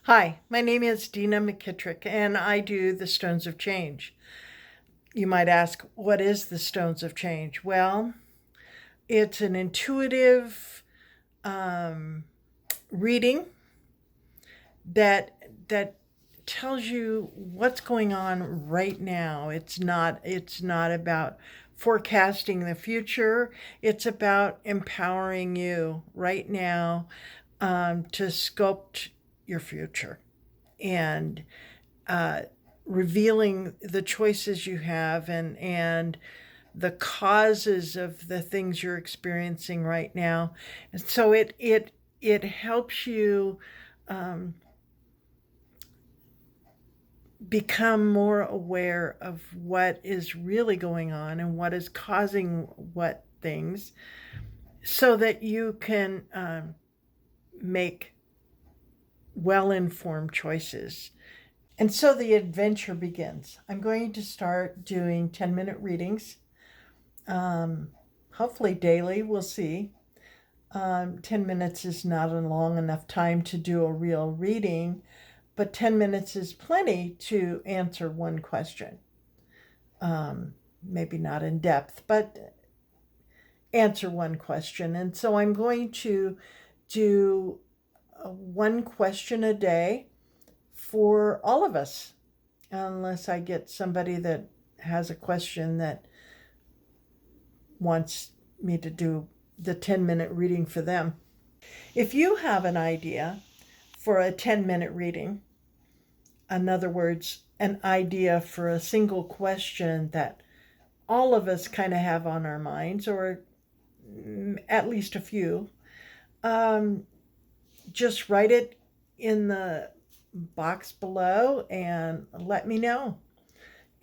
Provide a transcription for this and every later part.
Hi, my name is Dina McKittrick, and I do the Stones of Change. You might ask, what is the Stones of Change? Well, it's an intuitive reading that tells you what's going on right now. It's not about forecasting the future. It's about empowering you right now to sculpt your future and uh, revealing the choices you have and the causes of the things you're experiencing right now. And so it helps you um, become more aware of what is really going on and what is causing what things, so that you can make well-informed choices. And so the adventure begins. I'm going to start doing 10-minute readings, hopefully daily. We'll see. 10 minutes is not a long enough time to do a real reading, but 10 minutes is plenty to answer one question. Maybe not in depth, but answer one question. And so I'm going to do one question a day for all of us, unless I get somebody that has a question that wants me to do the 10-minute reading for them. If you have an idea for a 10-minute reading, in other words, an idea for a single question that all of us kind of have on our minds, or at least a few, just write it in the box below and let me know.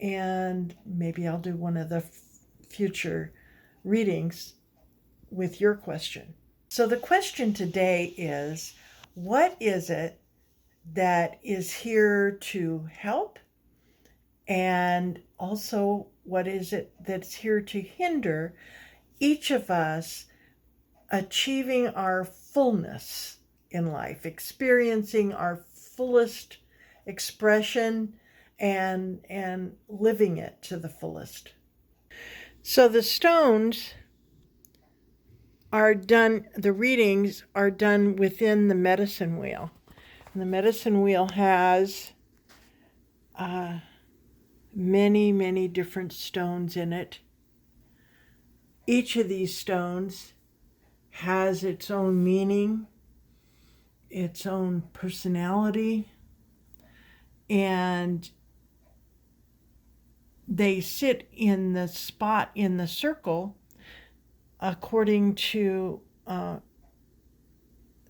And maybe I'll do one of the future readings with your question. So the question today is, what is it that is here to help? And also, what is it that's here to hinder each of us achieving our fullness in life, experiencing our fullest expression and living it to the fullest? So the stones are done, the readings are done within the medicine wheel. And the medicine wheel has many, many different stones in it. Each of these stones has its own meaning, its own personality, and they sit in the spot in the circle according to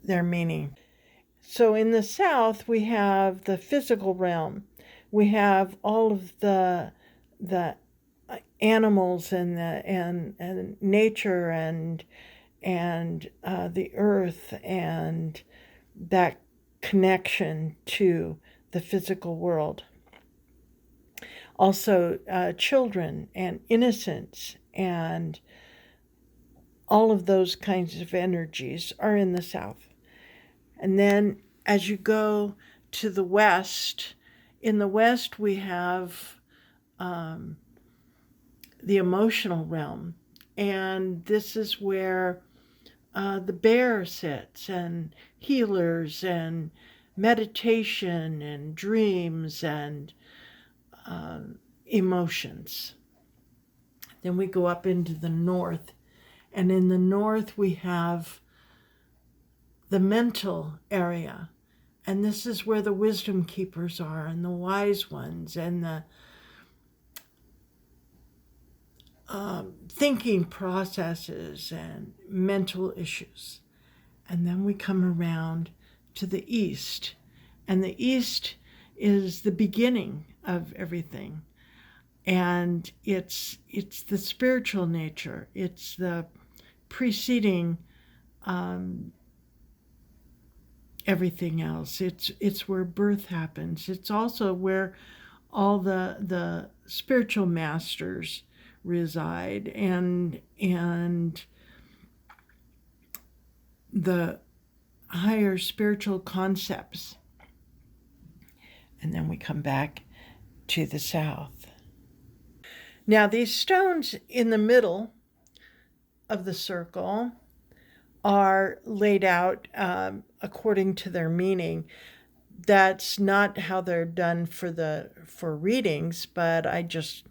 their meaning. So in the south, we have the physical realm. We have all of the animals and and nature and the earth, and that connection to the physical world. Also, children and innocence and all of those kinds of energies are in the south. And then as you go to the west, in the west we have the emotional realm. And this is where the bear sits, and healers and meditation and dreams and emotions. Then we go up into the north, and in the north we have the mental area, and this is where the wisdom keepers are and the wise ones and the thinking processes and mental issues. And then we come around to the east, and the east is the beginning of everything. And it's the spiritual nature. It's the preceding everything else. It's where birth happens. It's also where all the spiritual masters reside, and the higher spiritual concepts and then we come back to the south. Now, these stones in the middle of the circle are laid out according to their meaning. That's not how they're done for readings, but I just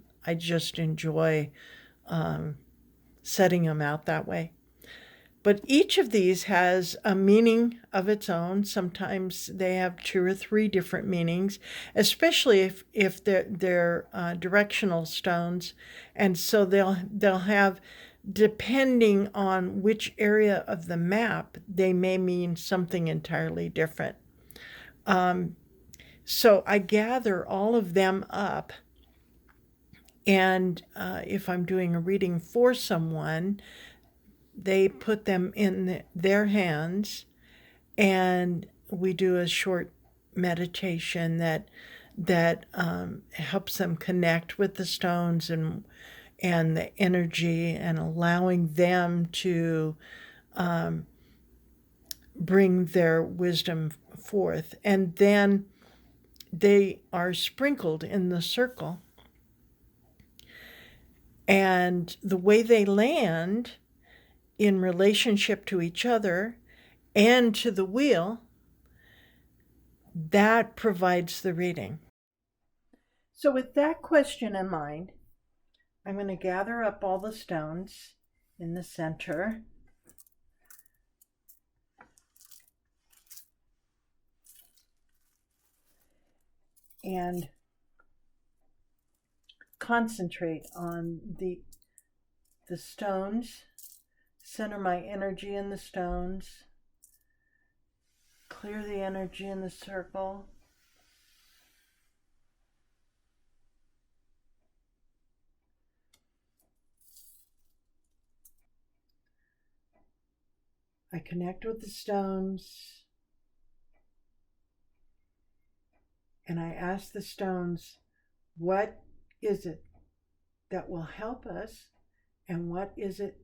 enjoy setting them out that way. But each of these has a meaning of its own. Sometimes they have 2 or 3 different meanings, especially if they're directional stones, and so they'll have, depending on which area of the map, they may mean something entirely different. So I gather all of them up, and if I'm doing a reading for someone, they put them in their hands, and we do a short meditation that helps them connect with the stones and the energy, and allowing them to bring their wisdom forth. And then they are sprinkled in the circle, and the way they land in relationship to each other and to the wheel, that provides the reading. So with that question in mind, I'm going to gather up all the stones in the center, and concentrate on the stones, center my energy in the stones, clear the energy in the circle, I connect with the stones, and I ask the stones, what is it that will help us, and what is it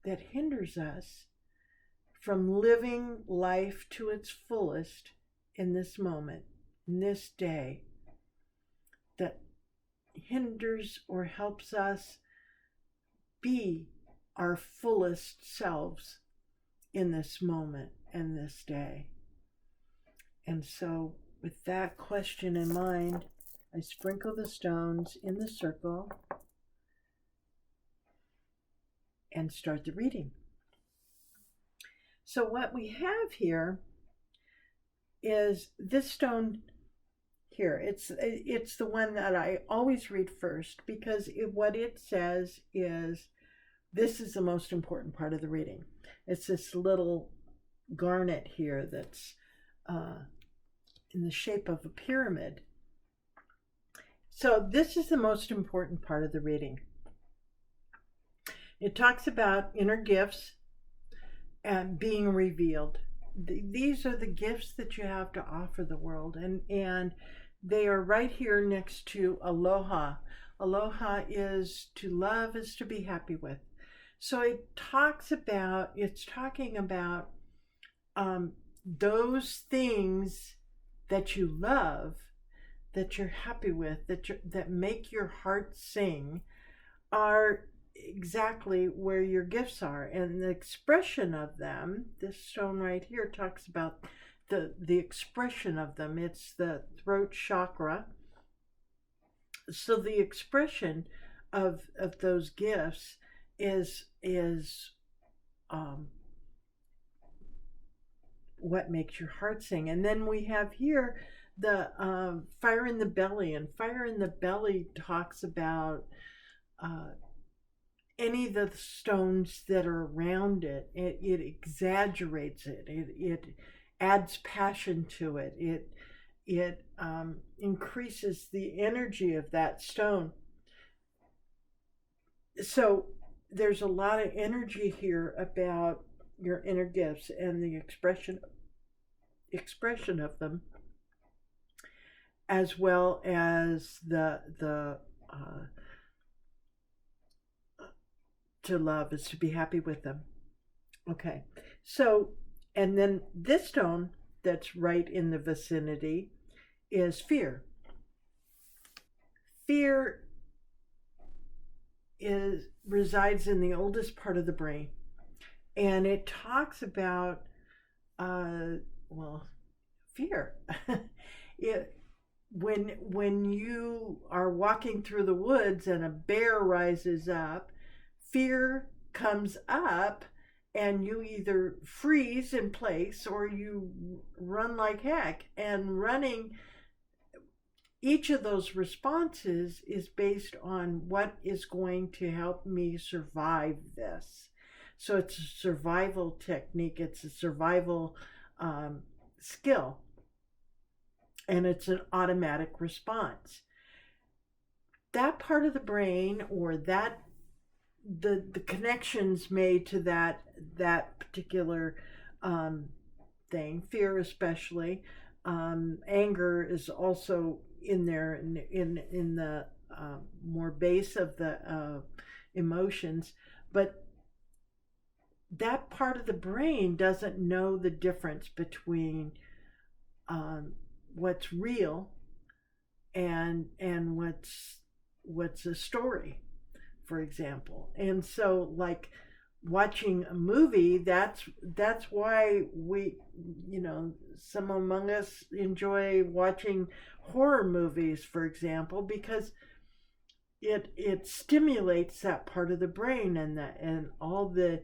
that hinders us from living life to its fullest in this moment, in this day, that hinders or helps us be our fullest selves in this moment and this day. And so with that question in mind, I sprinkle the stones in the circle and start the reading. So what we have here is this stone here. It's the one that I always read first, because what it says is, this is the most important part of the reading. It's this little garnet here that's in the shape of a pyramid. So this is the most important part of the reading. It talks about inner gifts and being revealed. These are the gifts that you have to offer the world, and they are right here next to aloha. Aloha is to love, is to be happy with. So it's talking about those things that you love, that you're happy with, that make your heart sing, are exactly where your gifts are. And the expression of them, this stone right here talks about the expression of them. It's the throat chakra. So the expression of those gifts is what makes your heart sing. And then we have here the fire in the belly, and fire in the belly talks about any of the stones that are around it. It exaggerates it. It adds passion to it. It increases the energy of that stone. So there's a lot of energy here about your inner gifts and the expression of them, as well as the to love is to be happy with them. Okay, so, and then this stone that's right in the vicinity is fear. fear resides in the oldest part of the brain, and it talks about well, fear. it when you are walking through the woods and a bear rises up, fear comes up, and you either freeze in place or you run like heck. And running, each of those responses is based on what is going to help me survive this. So it's a survival technique, it's a survival skill, and it's an automatic response. That part of the brain, or that the connections made to that particular thing, fear especially, anger is also in there, in the more base of the emotions, but that part of the brain doesn't know the difference between what's real and what's a story, for example. And so, like watching a movie, that's why we, some among us enjoy watching horror movies, for example, because it stimulates that part of the brain, and all the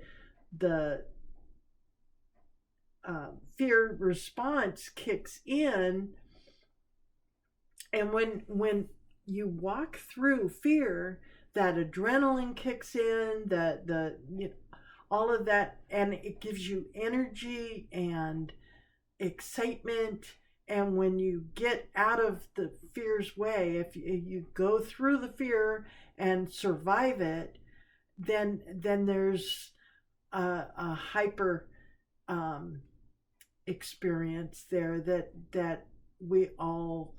fear response kicks in. And when you walk through fear, that adrenaline kicks in, all of that, and it gives you energy and excitement. And when you get out of the fear's way, if you go through the fear and survive it, then there's a hyper experience there that we all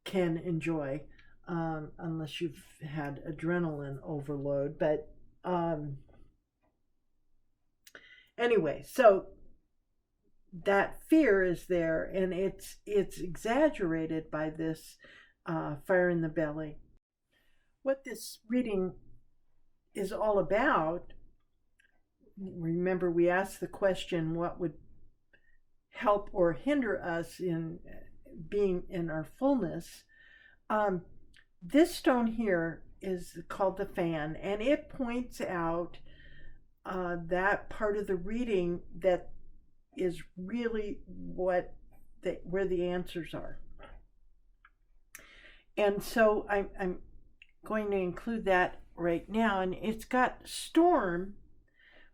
can enjoy, unless you've had adrenaline overload. But anyway, so that fear is there, and it's exaggerated by this fire in the belly. What this reading is all about, remember we asked the question, what would help or hinder us in being in our fullness? This stone here is called the fan, and it points out that part of the reading that is really where the answers are. And so I'm going to include that right now. And it's got storm,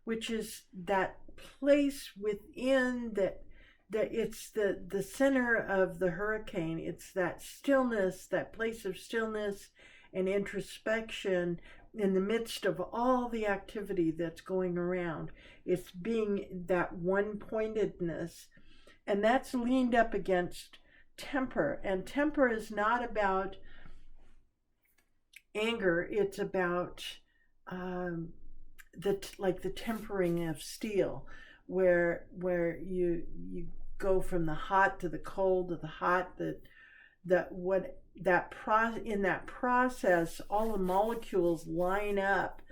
which is that place within that it's the center of the hurricane. It's that stillness, that place of stillness and introspection in the midst of all the activity that's going around. It's being that one-pointedness, and that's leaned up against temper. And temper is not about anger, it's about the tempering of steel, where you go from the hot to the cold to the hot, in that process all the molecules line up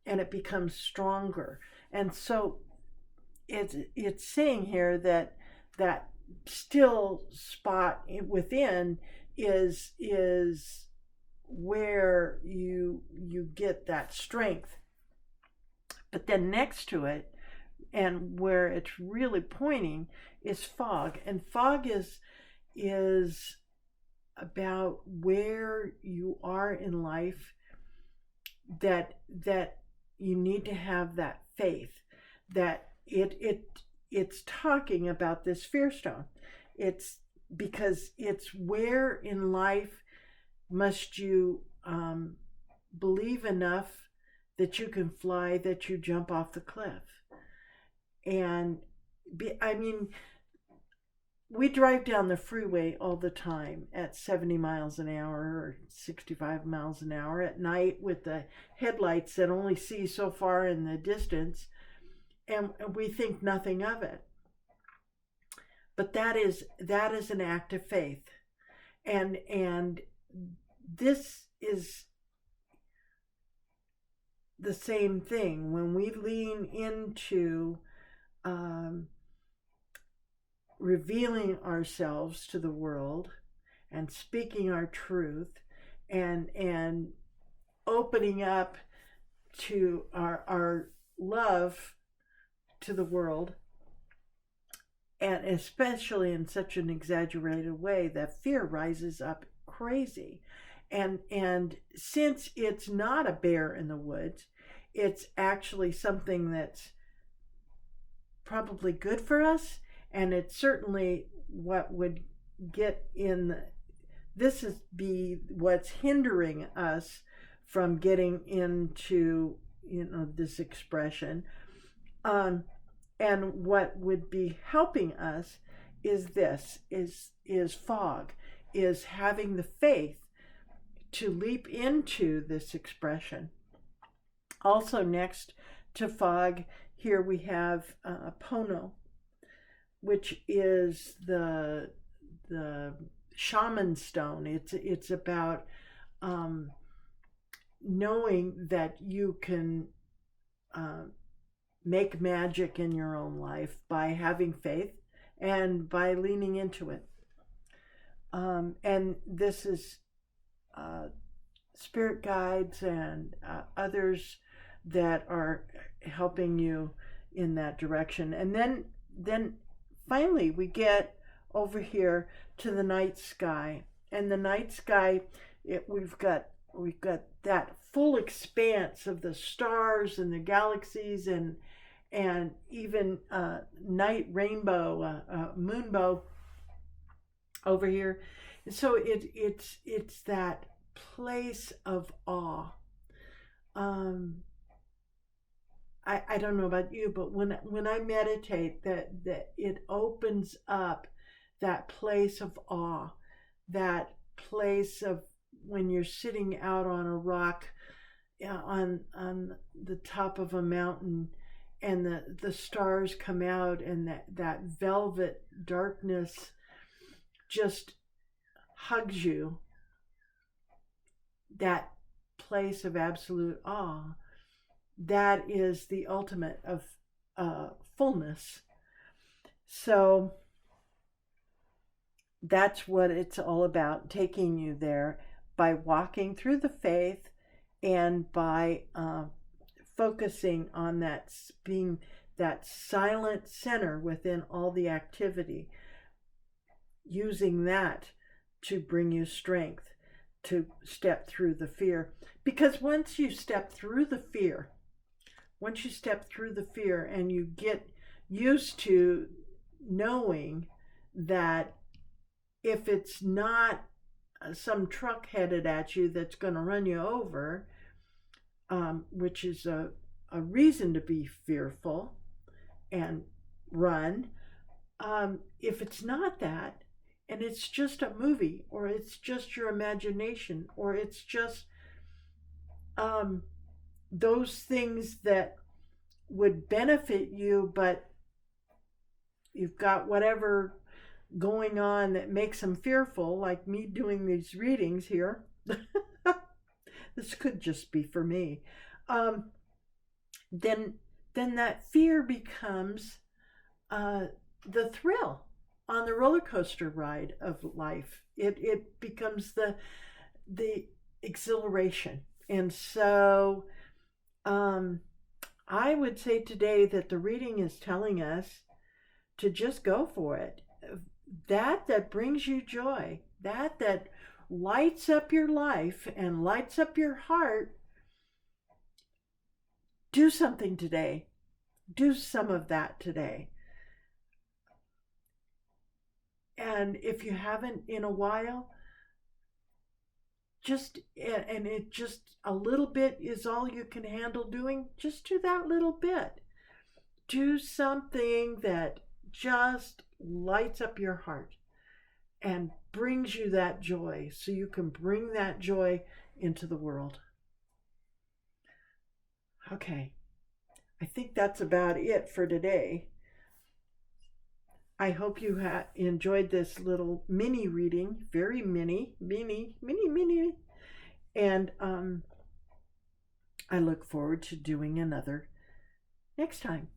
and it becomes stronger. And so it's saying here that still spot within is where you get that strength. But then next to it, and where it's really pointing, is fog. And fog is about where you are in life, that you need to have that faith, that it's talking about this fear stone. It's because it's where in life must you believe enough that you can fly, that you jump off the cliff. And we drive down the freeway all the time at 70 miles an hour or 65 miles an hour at night with the headlights that only see so far in the distance, and we think nothing of it. But that is an act of faith. And this is the same thing. When we lean into revealing ourselves to the world and speaking our truth and opening up to our love to the world, and especially in such an exaggerated way, that fear rises up crazy. And since it's not a bear in the woods, it's actually something that's probably good for us, and it's certainly what would get in this is be what's hindering us from getting into this expression. And what would be helping us is fog, is having the faith to leap into this expression. Also, next to fog, here we have Pono, which is the shaman stone. It's about knowing that you can make magic in your own life by having faith and by leaning into it. And this is spirit guides and others that are helping you in that direction. And then finally we get over here to the night sky. And the night sky, we've got that full expanse of the stars and the galaxies and even night rainbow, moonbow over here. So it's that place of awe. I don't know about you, but when I meditate, that it opens up that place of awe, that place of when you're sitting out on a rock on the top of a mountain, and the stars come out, and that velvet darkness just hugs you. That place of absolute awe, that is the ultimate of fullness. So that's what it's all about, taking you there by walking through the faith and by focusing on that, being that silent center within all the activity, using that to bring you strength to step through the fear. Because once you step through the fear and you get used to knowing that if it's not some truck headed at you that's going to run you over, which is a reason to be fearful and run, if it's not that, and it's just a movie, or it's just your imagination, or it's just those things that would benefit you, but you've got whatever going on that makes them fearful, like me doing these readings here. This could just be for me. Then that fear becomes the thrill on the roller coaster ride of life. It becomes the exhilaration. And so I would say today that the reading is telling us to just go for it. That brings you joy, that lights up your life and lights up your heart. Do something today. Do some of that today. And if you haven't in a while, just a little bit is all you can handle doing, just do that little bit. Do something that just lights up your heart and brings you that joy, so you can bring that joy into the world. Okay, I think that's about it for today. I hope you enjoyed this little mini reading, very mini, And I look forward to doing another next time.